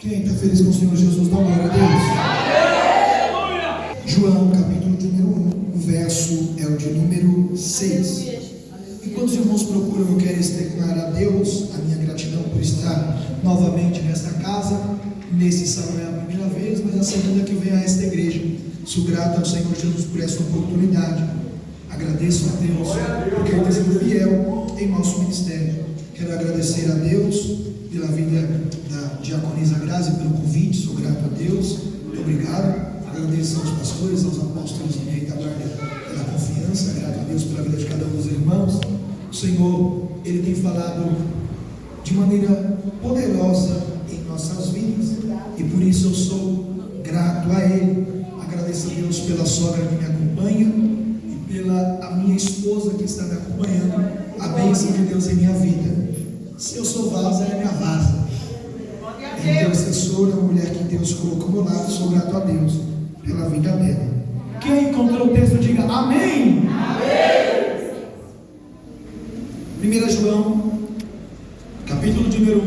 Quem está feliz com o Senhor Jesus, dá glória a Deus. João, capítulo de número 1, o verso é o de número 6. Enquanto os irmãos procuram, eu quero externar a Deus a minha gratidão por estar novamente nesta casa. Nesse salão é a primeira vez, mas a segunda que venho a esta igreja. Sou grato ao Senhor Jesus por esta oportunidade. Agradeço a Deus porque Ele tem sido fiel em nosso ministério. Quero agradecer a Deus pela vida da diaconisa Grazi, pelo convite. Sou grato a Deus. Muito obrigado. Agradeço aos pastores, aos apóstolos e à guarda pela confiança. Grato a Deus pela vida de cada um dos irmãos. O Senhor, Ele tem falado de maneira poderosa em nossas vidas, e por isso eu sou grato a Ele. Agradeço a Deus pela sogra que me acompanha e pela a minha esposa que está me acompanhando. A bênção de Deus em minha vida. Se eu sou vaso, ela é minha vaza. É intercessora, a mulher que Deus colocou ao meu lado. Sou grato a Deus pela vida dela. Quem encontrou o texto, diga amém. Amém. 1 João, capítulo de número 1,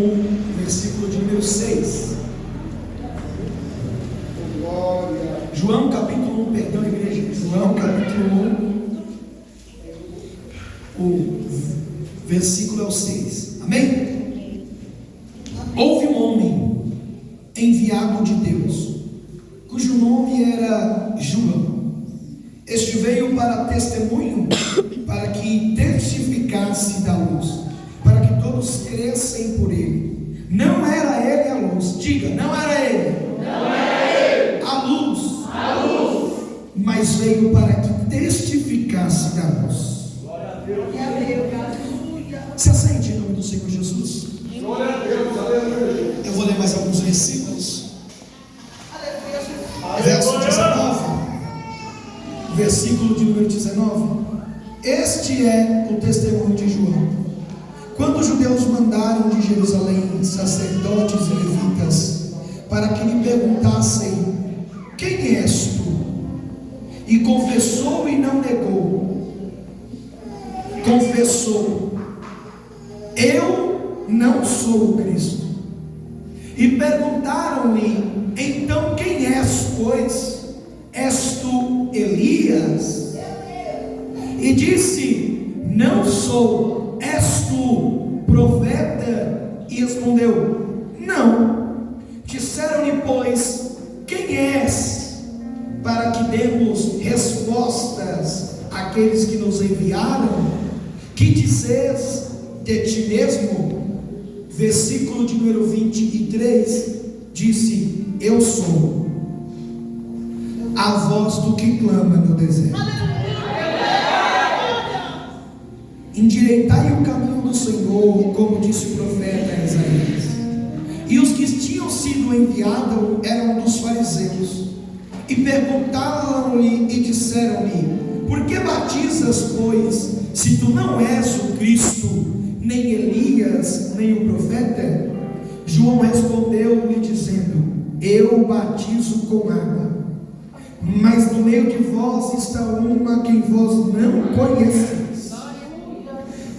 versículo de número 6. João capítulo 1, perdão, igreja. João capítulo 1, o versículo é o 6. Amém? Houve um homem enviado de Deus, cujo nome era João. Este veio para testemunho, para que testificasse da luz, para que todos crescem por ele. Não era ele a luz, diga, não era ele. Não era ele. A luz, mas veio para que testificasse da luz. Glória a Deus. Se assente em nome do Senhor Jesus. Glória a Deus, aleluia. Eu vou ler mais alguns versículos. Verso 19, versículo de número 19. Este é o testemunho de João. Quando os judeus mandaram de Jerusalém sacerdotes e levitas para que lhe perguntassem: quem és tu? E confessou e não negou. Confessou: eu não sou o Cristo. E perguntaram-lhe: então quem és, pois? És tu Elias? E disse: não sou. És tu profeta? E respondeu: não. Disseram-lhe, pois, quem és? Para que demos respostas àqueles que nos enviaram. Que dizes de ti mesmo? Versículo de número 23, disse: eu sou a voz do que clama no deserto. Endireitai o caminho do Senhor, como disse o profeta Isaías. E os que tinham sido enviados eram dos fariseus, e perguntaram-lhe e disseram-lhe: por que batizas, pois, se tu não és o Cristo, nem Elias, nem o profeta? João respondeu-lhe dizendo: eu batizo com água, mas no meio de vós está uma que vós não conheceis.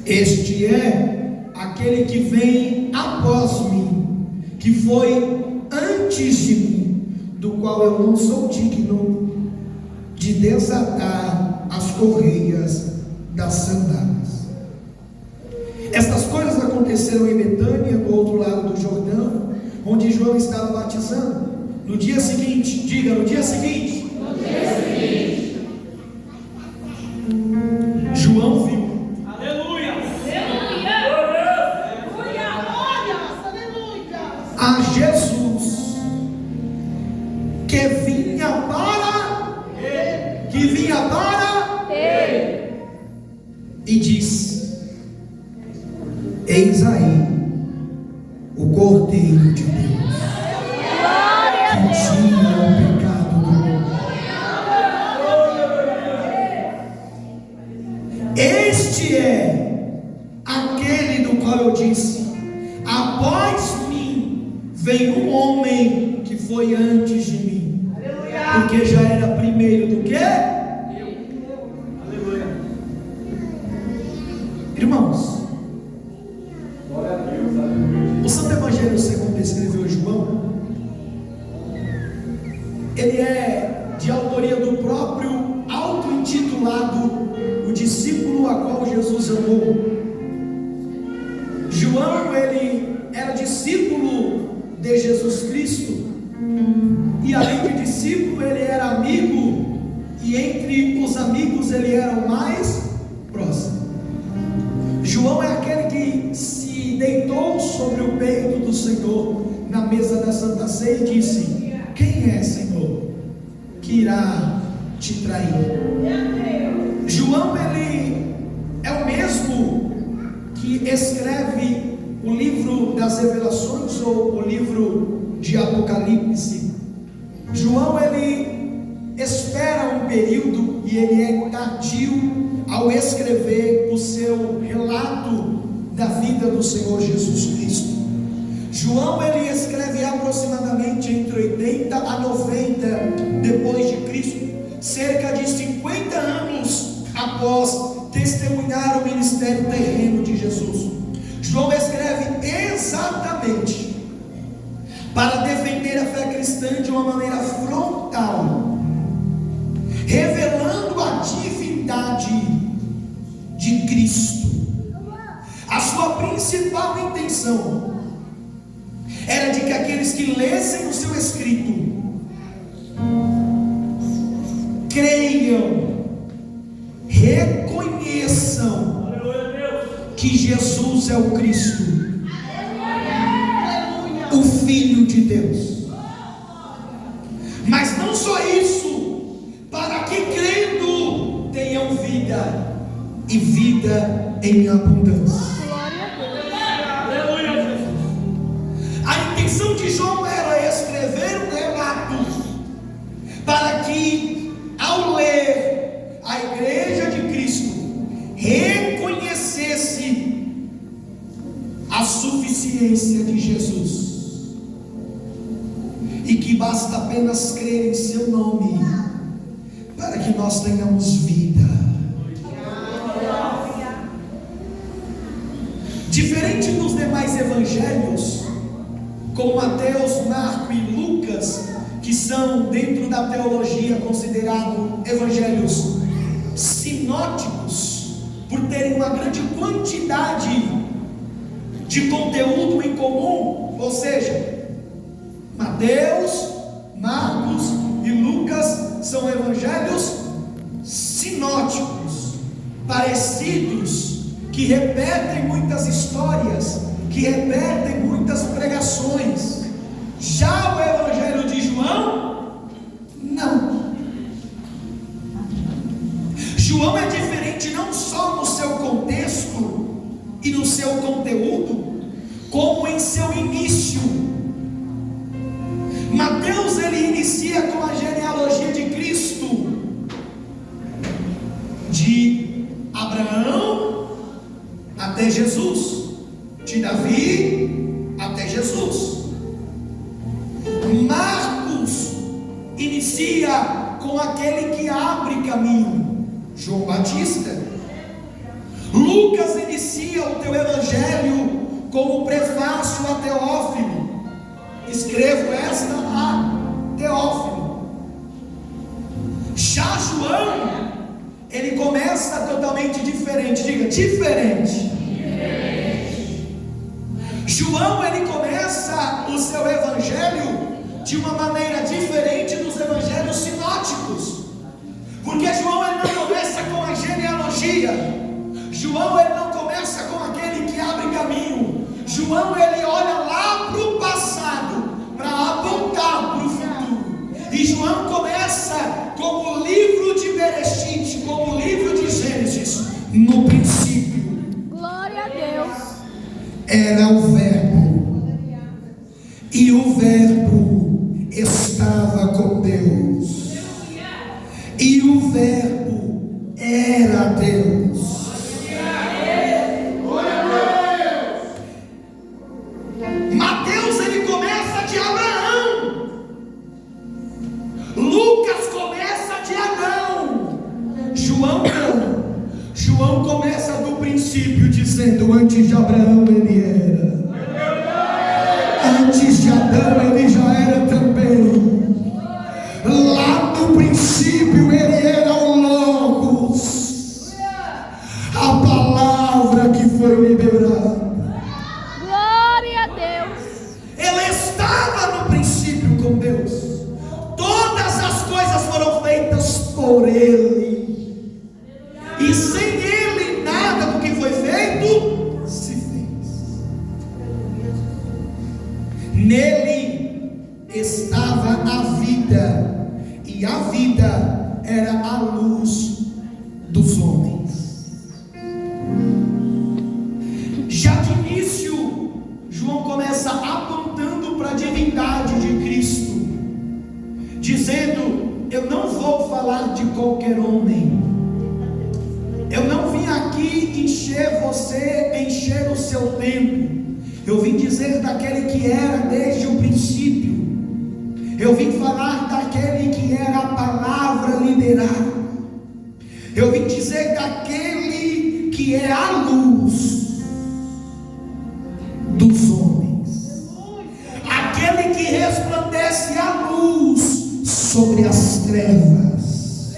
Este é aquele que vem após mim, que foi antes de mim, do qual eu não sou digno de desatar as correias das sandálias. Estas coisas aconteceram em Betânia, do outro lado do Jordão, onde João estava batizando. No dia seguinte, diga, no dia seguinte. No dia seguinte. João viu. Aleluia. A Jesus que vinha para ele. E disse: eis aí o Cordeiro de Deus, que tira o pecado do mundo. Este é aquele do qual eu disse: após mim vem um homem que foi antes de mim, porque já era primeiro do que eu. Aleluia. Irmãos, o Santo Evangelho segundo escreveu João ele é de autoria do próprio auto-intitulado o discípulo a qual Jesus amou. João, ele era discípulo de Jesus Cristo, e além de discípulo, ele era amigo, e entre os amigos ele era o mais próximo. João é aquele que se deitou sobre o peito do Senhor na mesa da Santa Ceia e disse: quem é, Senhor, que irá te trair? João, ele é o mesmo que escreve o livro das Revelações ou o livro de Apocalipse. João, ele espera um período e ele é tardio ao escrever o seu relato da vida do Senhor Jesus Cristo. João, ele escreve aproximadamente entre 80 a 90 depois de Cristo, cerca de 50 anos após testemunhar o ministério terreno de Jesus. João escreve exatamente para defender a fé cristã de uma maneira frontal, revelando a divindade de Cristo. A sua principal intenção era de que aqueles que lessem o seu escrito creiam, reconheçam que Jesus é o Cristo, o Filho de Deus. Mas não só isso, para que crendo tenham vida e vida em abundância. A intenção de João era escrever um relato para que, ao ler, a igreja de Cristo reconhecesse a suficiência de Jesus, e que basta apenas crer em seu nome para que nós tenhamos vida. Diferente dos demais evangelhos, como Mateus, Marcos e Lucas, que são dentro da teologia considerados evangelhos sinóticos, por terem uma grande quantidade de conteúdo em comum, ou seja, Mateus, Marcos e Lucas são evangelhos sinóticos, parecidos, que repetem muitas histórias, que repetem muitas pregações. Já o evangelho de João, não. João é diferente não só no seu contexto e no seu conteúdo, como em seu início. Mateus, ele inicia com a genealogia de Cristo, de Abraão até Jesus, de Davi até Jesus. Marcos inicia com aquele que abre caminho, João Batista. Lucas inicia o teu evangelho com o prefácio a Teófilo: escrevo esta a Teófilo. Já João, ele começa totalmente diferente. Diga, diferente. João, ele começa o seu evangelho de uma maneira diferente dos evangelhos sinóticos, porque João, ele não começa com a genealogia. João, ele não começa com aquele que abre caminho. João, ele olha lá para o passado para apontar para o futuro. E João começa como o livro de Bereshit, como o livro de Gênesis. No princípio, glória a Deus, era o Verbo, e o Verbo estava com Deus, e o Verbo era Deus. Mateus, ele começa de Abraão. Lucas começa de Adão. João não. João começa do princípio, dizendo: antes de Abraão ele era, antes de Adão ele já era também. Deus. Ele estava no princípio com Deus. Todas as coisas foram feitas por Ele. E sem Ele, nada do que foi feito se fez. Nele estava a vida, e a vida era a luz dos homens. Já de início, João começa apontando para a divindade de Cristo, dizendo: eu não vou falar de qualquer homem. Eu não vim aqui encher você, encher o seu tempo. Eu vim dizer daquele que era desde o princípio. Eu vim falar daquele que era a palavra liberada. Eu vim dizer daquele que é a luz dos homens, aquele que resplandece a luz sobre as trevas,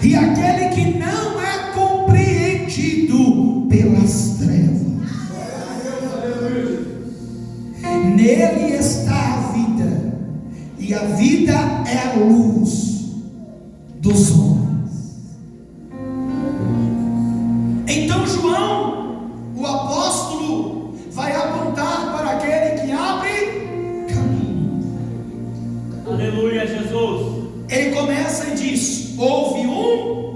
e aquele que não é compreendido pelas trevas. Nele está a vida, e a vida é a luz dos homens. Então João, o apóstolo, vai apontar para aquele que abre caminho. Aleluia, Jesus. Ele começa e diz: houve um homem.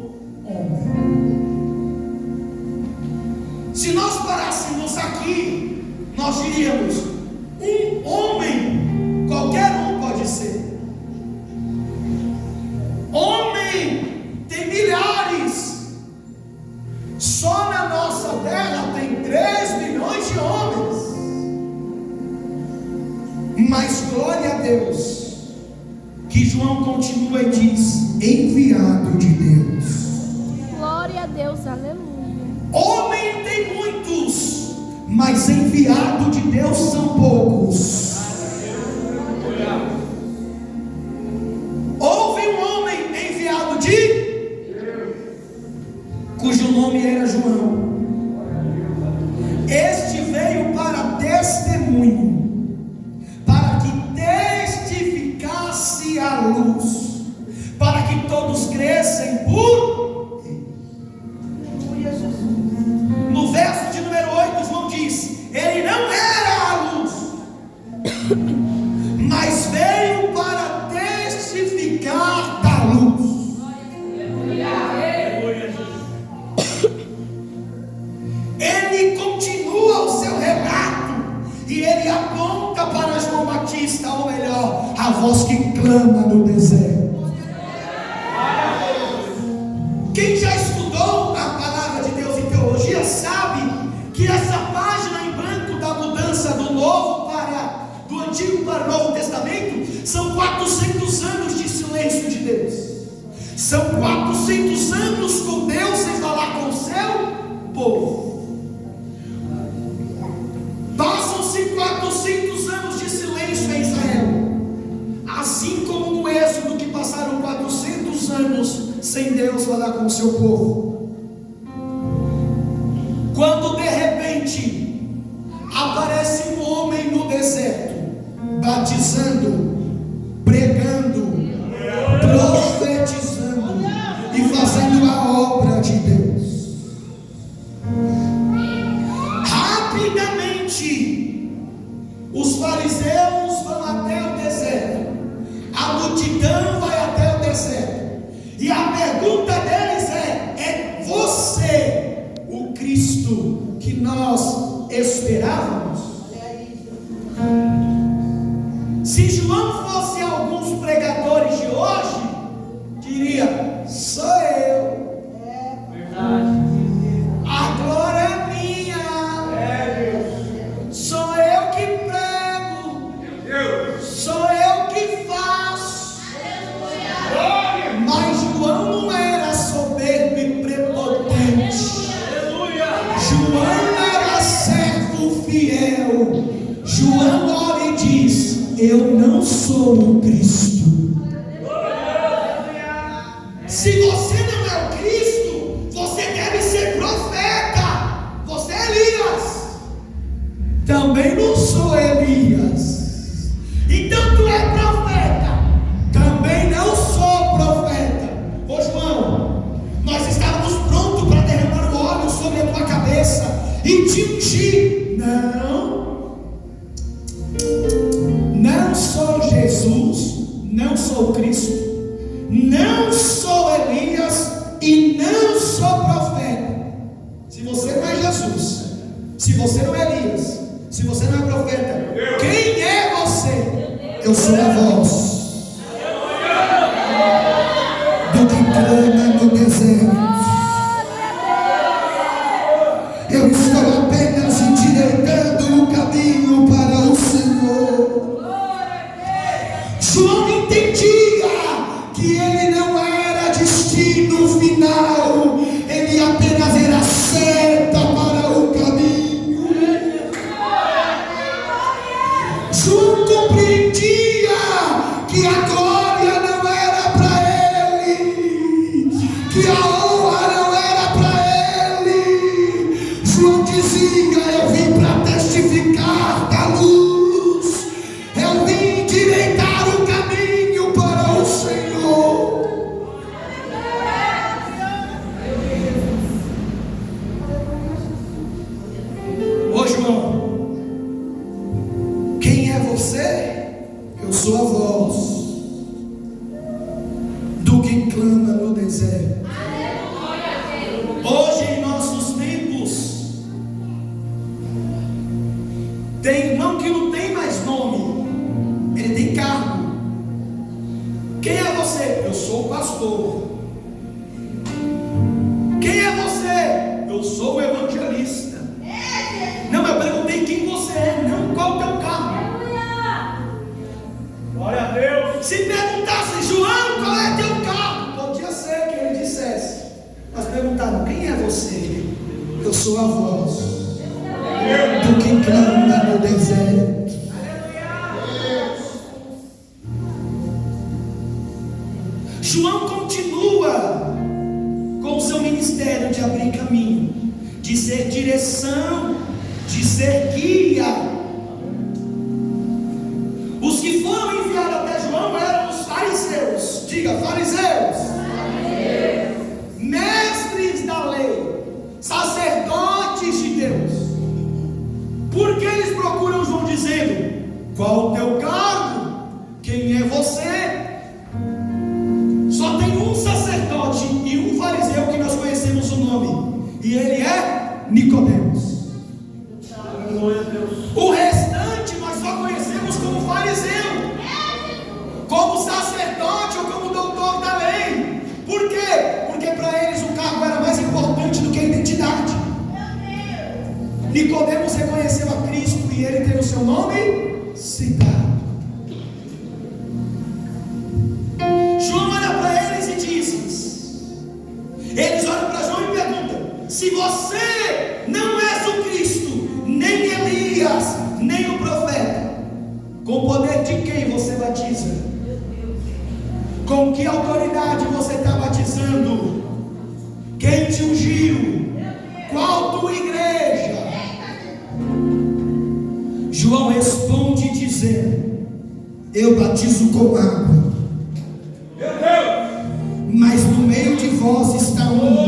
Se nós parássemos aqui, nós diríamos: um homem, qualquer um pode ser. Homem tem milhares. Só na nossa terra tem 3 milhões de homens. Mas glória a Deus, que João continua e diz: enviado de Deus. Glória a Deus, aleluia. Homem tem muitos, mas enviado de Deus são poucos. Houve um homem enviado de Deus, cujo nome era João. Este veio para testemunho, para que testificasse a luz, para que todos crescem por ele. No verso de número 8, João diz: ele não era a luz, mas veio para testificar da luz. Ele continua o seu relato e ele aponta para João Batista, ou melhor, a voz que clama no deserto. Quem já estudou a palavra de Deus em teologia sabe que essa página em branco da mudança do Antigo para o Novo Testamento são 400 anos de silêncio de Deus. São 400 anos com Deus sem falar com o seu povo. Passam-se 400 anos de silêncio em Israel, assim como no Êxodo, que passaram 400 anos sem Deus falar com o seu povo. Quando de repente aparece um homem no deserto, batizando, pregando, profetizando e fazendo a obra de Deus. Rapidamente os fariseus vão até o deserto, a multidão vai até o deserto, e a pergunta deles é você o Cristo que nós esperávamos? Se João fosse alguns pregadores de hoje, diria: sou eu. Verdade. A glória é minha. Sou eu que prego. Sou eu que faço. Mas João não era soberbo e prepotente. João era servo fiel. João olha e diz: eu não sou o Cristo. Se você não é o Cristo, você deve ser profeta. Você é Elias. Também também não sou Elias. Então tu é profeta, também não sou profeta. Ô João, nós estávamos prontos para derramar o óleo sobre a tua cabeça e te ungir. Não sou Jesus, não sou Cristo, não sou Elias e não sou profeta. Se você não é Jesus, se você não é Elias, se você não é profeta, quem é você? Eu sou a voz do que clama no deserto. Eu estou apenas endireitando o caminho para o Senhor. João entendia que ele não era destino final, ele apenas era seta para o caminho. João compreendia que a glória não era para ele, que a honra não era para ele. João dizia: eu vim para testificar da luz, eu vim endireitar o caminho para o Senhor. Ô João, quem é você? Eu sou a voz do que clama no deserto. Hoje, em nossos tempos, tem irmão que não tem mais nome, ele tem cargo. Quem é você? Eu sou o pastor. Quem é você? Eu sou o evangelista. Não, eu perguntei quem você é, não qual o teu cargo. Glória a Deus. Se perguntasse: João, qual é teu cargo? Podia ser que ele dissesse. Mas perguntaram: quem é você? Eu sou a voz do que clama no deserto. João continua com o seu ministério de abrir caminho, de ser direção, de ser guia. Os que foram enviados até João eram os fariseus. Diga: fariseus. Mestres da lei, sacerdotes de Deus. Por que eles procuram João dizendo: qual o teu cargo? Quem é você? Só tem um sacerdote e um fariseu que nós conhecemos o nome, e ele é Nicodemos. Glória a Deus. O restante nós só conhecemos como fariseu, como sacerdote ou como doutor da lei. Por quê? Porque para eles o cargo era mais importante do que a identidade. Nicodemos reconheceu a Cristo e ele teve o seu nome citado. João olha para eles e diz: eles olham para João e perguntam: se você não és o Cristo, nem Elias, nem o profeta, com o poder de quem você batiza? Com que autoridade você está batizando? Quem te ungiu? Qual tua igreja? João responde dizendo: eu batizo com água, mas no meio de vós está um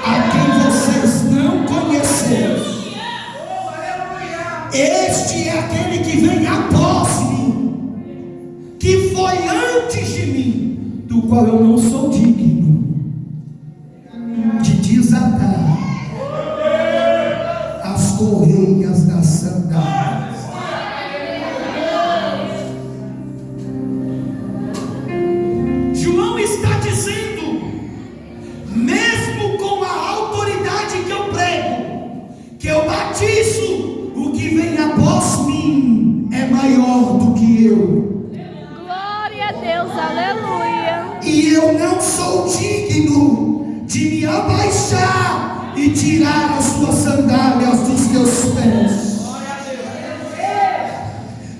a quem vocês não conheceram. Este é aquele que vem após mim, que foi antes de mim, do qual eu não sou digno de desatar as correias das sandálias. João está dizendo: mesmo com a autoridade que eu prego, que eu batizo, o que vem após mim é maior do que eu. Glória a Deus, aleluia. E eu não sou digno de me abaixar e tirar as suas sandálias dos teus pés.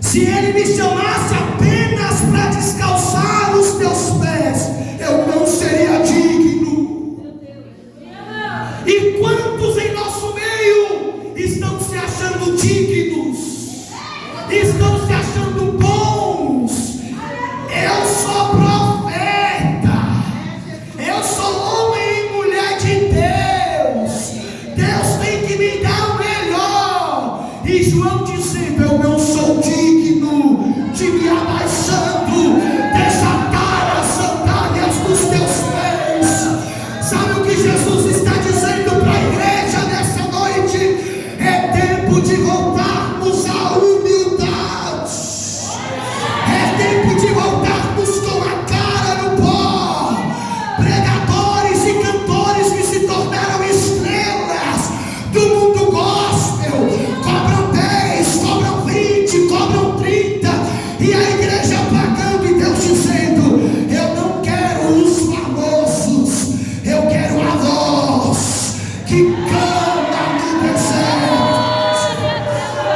Se ele me chamasse apenas para descalçar os teus pés, eu não seria digno. E quantos em nosso meio estão se achando dignos, estão se achando bons. Eu sou profeta, eu sou homem e mulher de Deus. Deus tem que me dar o melhor. E João dizendo: eu não sou digno de me abaixando, desatar as sandálias dos teus pés. Sabe o que Jesus está dizendo para a igreja nessa noite? É tempo de voltarmos à humildade. É tempo de voltarmos com a cara no pó. Pregadores e cantores que se tornaram estrelas do mundo gospel cobram 10, cobram 20, cobram 30, e a igreja pagando, e Deus dizendo: eu não quero os famosos, eu quero a voz que canta no deserto.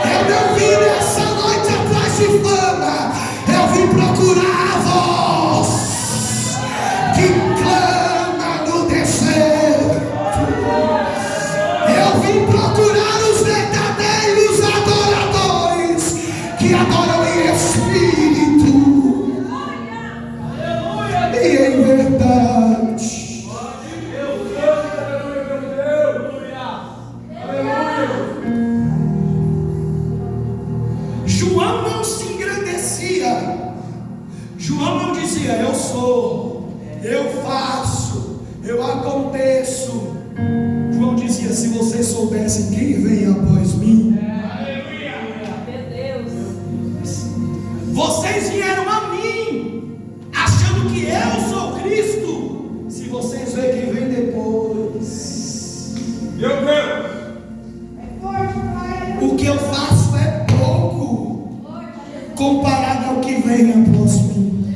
Eu não vim nessa noite atrás de fama, eu vim procurar a voz que clama no deserto. Eu vim procurar os verdadeiros adoradores que adoram em espírito e em verdade. João não se engrandecia. João não dizia: eu sou, eu faço, eu aconteço. João dizia: se vocês soubessem quem vem após mim, vocês vieram a mim achando que eu sou Cristo. Se vocês verem quem vem depois, Meu Deus. o que eu faço é pouco comparado ao que vem após mim.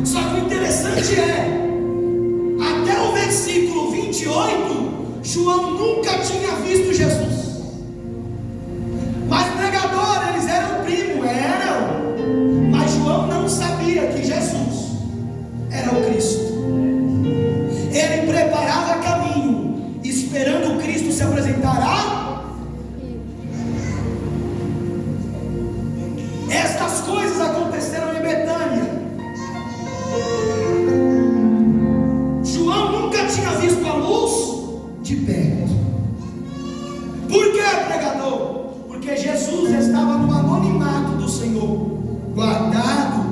Só que o interessante é, até o versículo 28, João nunca tinha visto Jesus. Mas pregador, eles eram primo, mas João não sabia que Jesus era o Cristo. Ele preparava caminho, esperando o Cristo se apresentar. Estas coisas aconteceram em Betânia. João nunca tinha visto a luz de perto. Por que, pregador? Porque Jesus estava no anonimato do Senhor, guardado.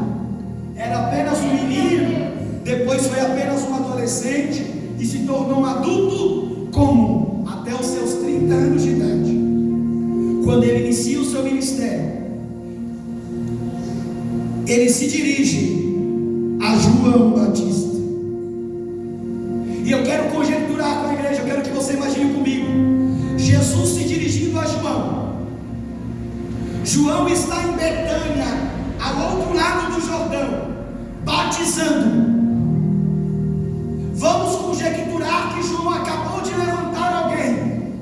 Era apenas um menino, depois foi apenas um adolescente e se tornou um adulto comum até os seus 30 anos de idade, quando ele inicia o seu ministério. Ele se dirige a João Batista. E eu quero conjecturar com a igreja, eu quero que você imagine comigo Jesus se dirigindo a João. João está em Betânia, ao outro lado do Jordão, batizando. Vamos conjecturar que João acabou de levantar alguém.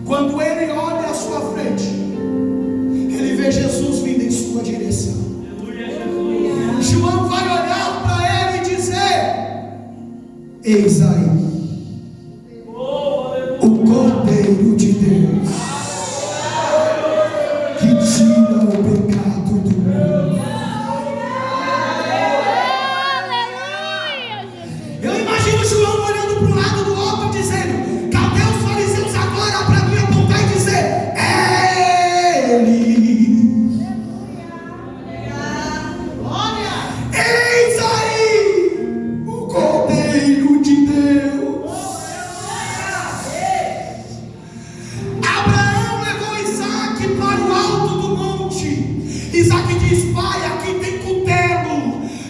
Quando ele olha à sua frente, ele vê Jesus vindo em sua direção. João vai olhar para ele e dizer: eis aí o Cordeiro de Deus que tira o pecado do mundo. Eu imagino João olhando para um lado do outro, dizendo: cadê os fariseus agora para me apontar e dizer: é ele? Eis aí o Cordeiro de Deus. Abraão levou Isaac para o alto do monte. Isaac diz: pai, aqui tem cutelo,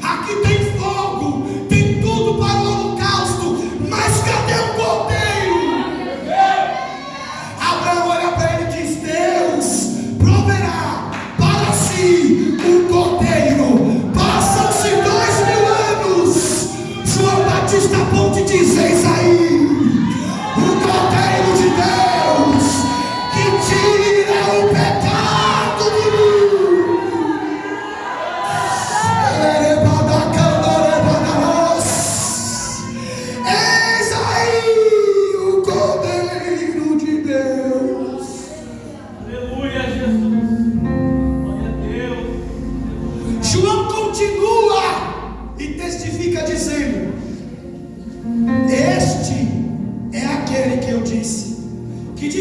aqui tem fogo, tem tudo para o holocausto, mas cadê o cordeiro? Abraão olha para ele e diz: Deus proverá para si um cordeiro. Passam-se 2000 anos. João Batista aponta e diz: eis aí o Cordeiro de Deus que tira o pecado do mundo.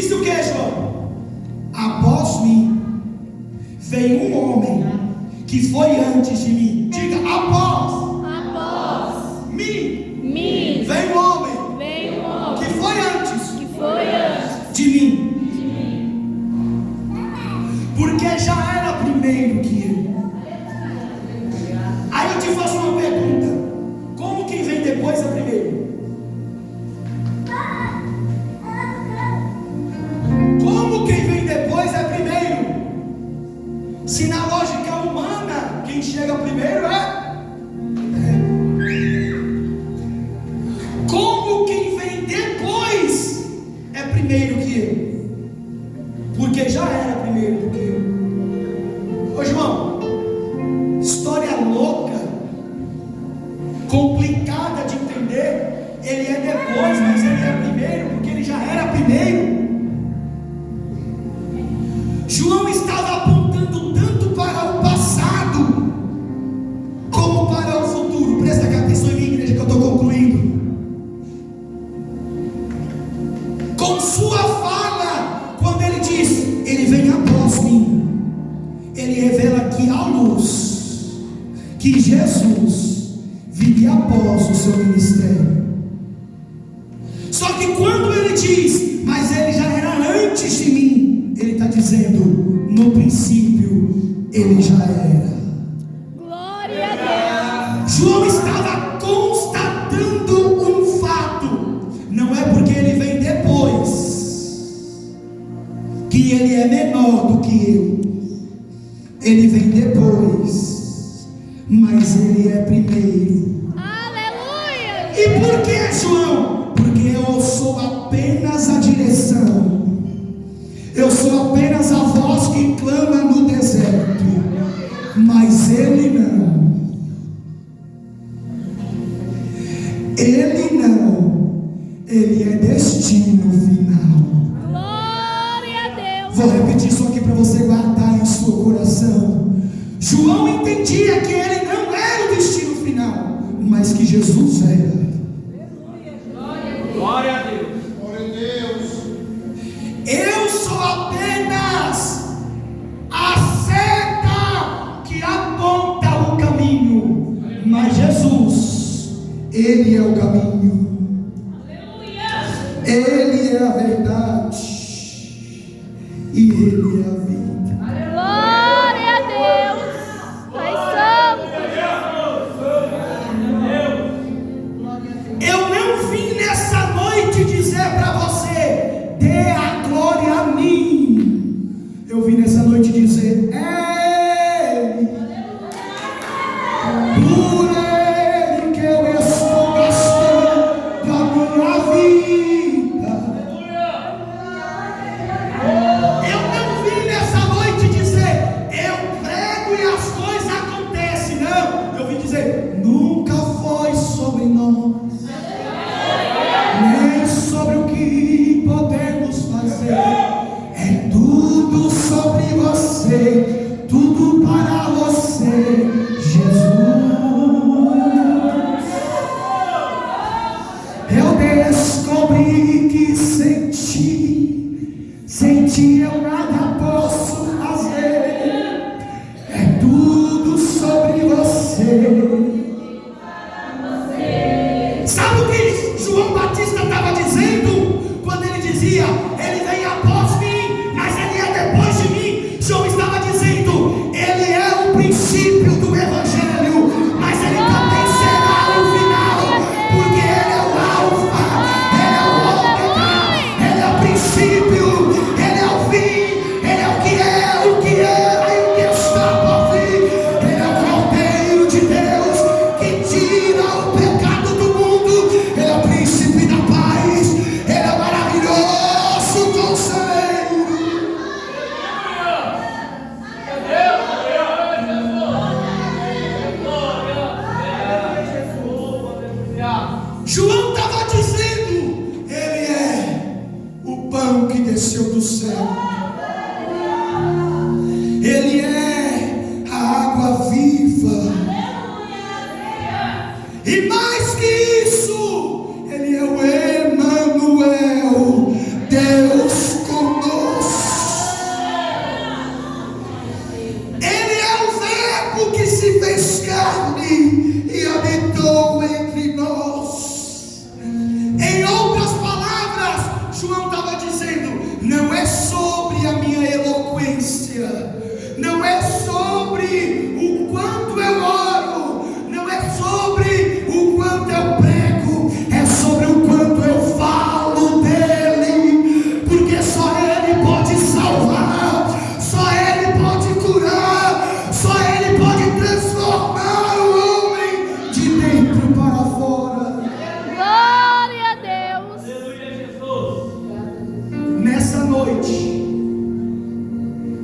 Disse o que, João? Após mim veio um homem que foi antes de mim. Diga, após mim veio um homem que foi antes de mim. Porque já era primeiro que ele. Aí eu te faço uma pergunta: como quem vem depois é primeiro? Como quem vem depois é primeiro? Se na lógica humana quem chega primeiro é. Como quem vem depois é primeiro que eu? Porque já era primeiro do que eu. Ô João, história louca, complicada de entender. Ele é depois, mas ele é primeiro, porque ele já era primeiro. João estava apontando tanto para o passado como para o futuro. Presta atenção em mim, igreja, que eu estou concluindo. Com sua fala, quando ele diz, ele vem após mim, ele revela que há luz, que Jesus viria após o seu ministério. Só que quando ele diz, mas ele já era antes de mim, ele está dizendo, no princípio ele já era. Glória a Deus. João estava constatando um fato. Não é porque ele vem depois que ele é menor do que eu. Ele vem depois, mas ele é primeiro. Aleluia. E por que, João? Porque eu sou apenas a direção. Eu sou apenas a voz que clama no deserto. Mas ele não. Ele não. Ele é destino final. Glória a Deus. Vou repetir isso aqui para você guardar em seu coração. João entendia que ele não era o destino final, mas que Jesus era. Glória a Deus. Eu sou apenas a seta que aponta o caminho, mas Jesus, ele é o caminho. Ele é a verdade e ele é a vida. Glória a Deus. Pai Santo. Eu não vim nessa noite dizer para você, dê a glória a mim. Eu vim nessa noite dizer, Ele, por Ele que eu estou gastando a minha vida. Eu não vim nessa noite dizer, eu prego e as coisas acontecem. Não, eu vim dizer, nunca foi sobre nós, nem sobre o que podemos fazer. É tudo sobre você, tudo para você, Jesus. Eu descobri que sem ti eu nada posso fazer. É tudo sobre você. Sabe o que João Batista estava dizendo? Quando ele dizia, ele vem após mim, mas ele é depois de mim. João estava dizendo, ele é o princípio do Evangelho, mas ele também será o final, porque ele é o alfa, ele é o ômega, ele é o princípio, ele é o fim, ele é o que era e o que está por vir. Ele é o Cordeiro de Deus que tira o pecado do mundo. Ele é o príncipe da paz, ele é o maravilhoso conselheiro. João estava dizendo, ele é o pão que desceu do céu, ele é a água viva, e mais que isso, ele é o Emanuel, Deus conosco. distância, não é sobre o quanto eu oro, não é sobre o quanto eu prego, é sobre o quanto eu falo dele, porque só ele pode salvar, só ele pode curar, só ele pode transformar o homem de dentro para fora. Glória a Deus. Aleluia, Jesus. Nessa noite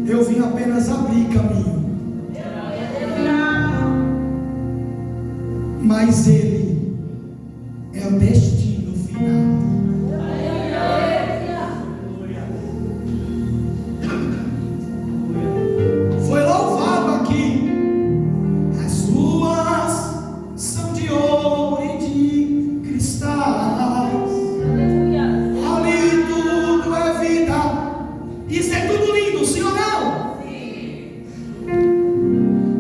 eu vim apenas abrir caminho, mas ele é o destino final. Foi louvado aqui. As ruas são de ouro e de cristais. Ali tudo é vida. Isso é tudo lindo, sim ou não? Sim.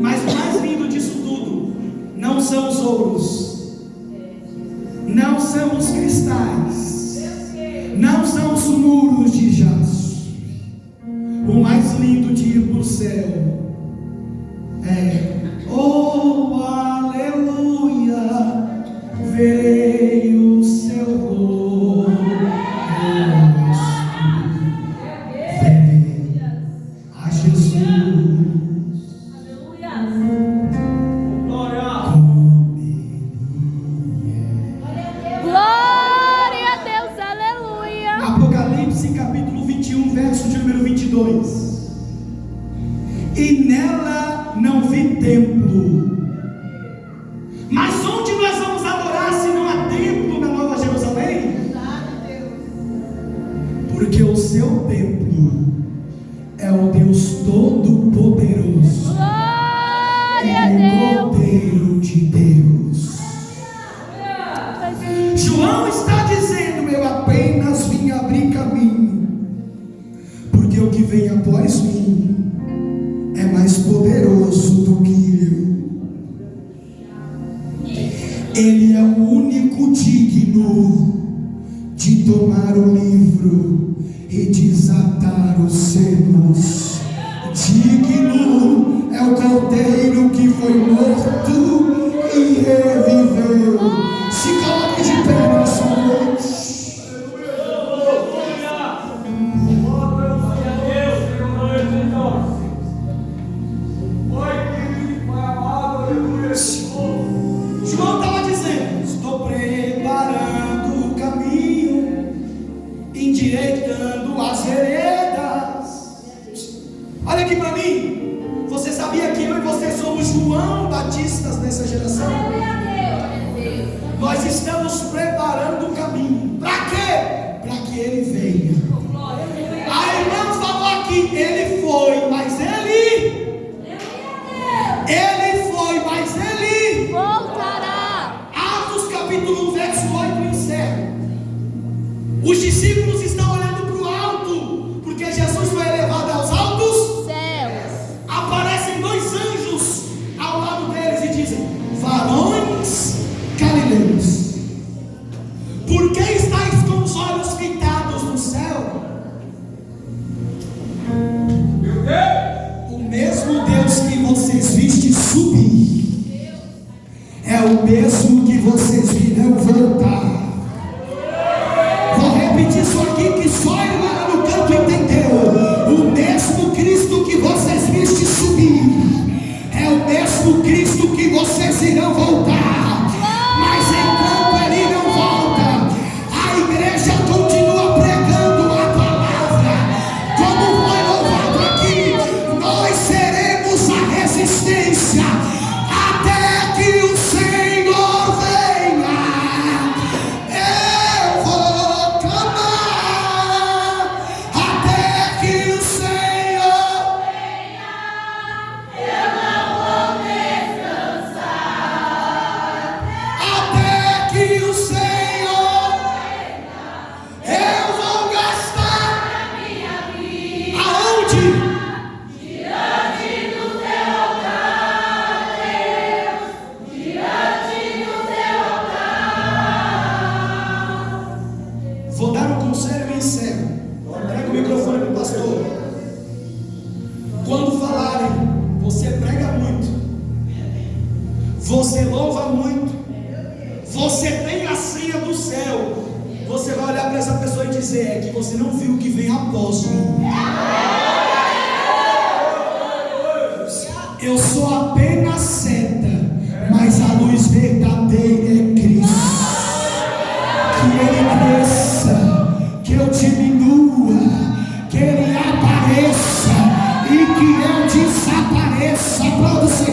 Mas o mais lindo disso tudo não são os ouros, não são os cristais, não são os muros de jaspe. O mais lindo de ir para o céu é: oh, aleluia, verei o seu rosto, verei a Jesus Glória. como ele Glória a Deus. Aleluia. é. Apocalipse capítulo 21, verso de número 22. E nela não vi templo. Mas onde nós vamos adorar se não há templo na Nova Jerusalém? Porque o seu templo é o Deus Todo-Poderoso, Glória é a o Deus. Cordeiro de Deus. João está dizendo: eu apenas vim abrir caminho, porque o que vem após mim é mais poderoso do que eu. Ele é o único digno de tomar o livro e desatar os selos. Digno é o cordeiro que foi morto e reviveu. Se coloque de pé nessa noite. João estava dizendo: estou preparando o caminho, endireitando as veredas. Olha aqui para mim. Você sabia que eu e você somos João Batistas nessa geração? Nós estamos preparando o caminho. Para quê? Para que ele venha. A irmã falou aqui: ele foi, mas ele foi, mas ele Voltará. Atos capítulo 1, verso 8 encerra. Os discípulos estão olhando para o alto, porque Jesus foi elevado aos altos Céus. Aparecem dois anjos ao lado deles e dizem: varões galileus, por que estáis com os olhos fitados no céu? O mesmo Deus que vocês vistem subir é o mesmo que vocês virão voltar. Vou repetir isso aqui, que só ele lá no canto entendeu. O mesmo Cristo que vocês vistem subir é o mesmo Cristo que vocês irão voltar. Mas enquanto ele não volta, a igreja continua pregando a palavra. Como foi louvado aqui, nós seremos a resistência até que o Senhor venha. Eu vou clamar até que o Senhor venha. Eu não vou descansar até que o Senhor venha. Eu vou gastar a minha vida. Aonde? Vou dar um conselho e encerro. Entrega o microfone para o pastor. você louva muito, você tem a senha do céu, você vai olhar para essa pessoa e dizer: é que você não viu o que vem após mim. Eu sou apenas seta, mas a luz verdadeira é Cristo. Que Ele cresça, que eu diminua, que Ele apareça e que eu desapareça. Aplauda o Senhor.